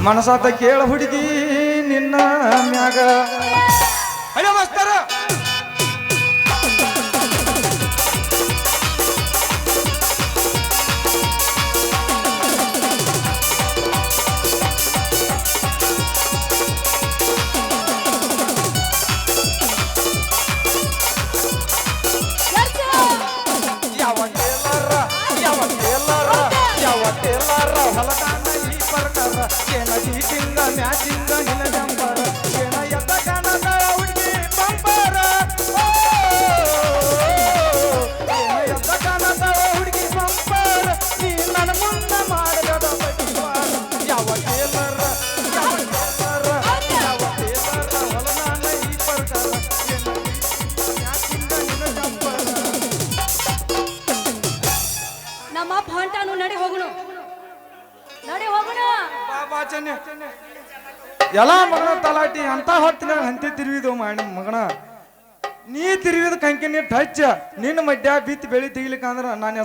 ಮನಸಾತ ಕೇಳ ಹುಡುಗಿ ನಿನ್ನ ಮ್ಯಾಗ ಹಲೋ ಮಾಸ್ತರ ಹೊಲದಾನ ಈ ಪರ್ಕರ ಏನ ಚೀಟಿಂಗ ಮ್ಯಾಚಿಂಗ ನಿನ್ನ ಜಂಪರ ಏನ ಎತ್ತ ಕಾಣದ ಹುಡುಗಿ ಬಂಪರ ಏನ ಎತ್ತ ಕಾಣದ ಹುಡುಗಿ ಬಂಪರ ನೀ ನನ್ನ ಮುಂದೆ ಮಾಡದ ಬಡಿವಾರ ಯಾವ ಟೇಲರ ಯಾವ ಟೇಲರ ಹೊಲದಾನ ಈ ಪರ್ಕರ ಏನ ಮ್ಯಾಚಿಂಗ ನಿನ್ನ ಜಂಪರ ನಮ್ಮ ಹೊಂಟಾನು ನಡಿ ಹೋಗುನು ನಡಿ ಹೋಗುಣ ಎಲ್ಲ ಮಗನ ತಲಾಟಿ ಅಂತ ಹೊತ್ತಿನ ಹಂತಿ ತಿರುವಿದು ಮಾಡಿ ಮಗನ ನೀ ತಿರುವಿದ ಕಂಕಿ ನೀ ಟಚ್ ನಿನ್ನ ಮಡ್ಯ ಬಿತ್ತಿ ಬೆಳಿ ತೆಗಿಲಿಕ್ಕ ಅಂದ್ರ ನಾನು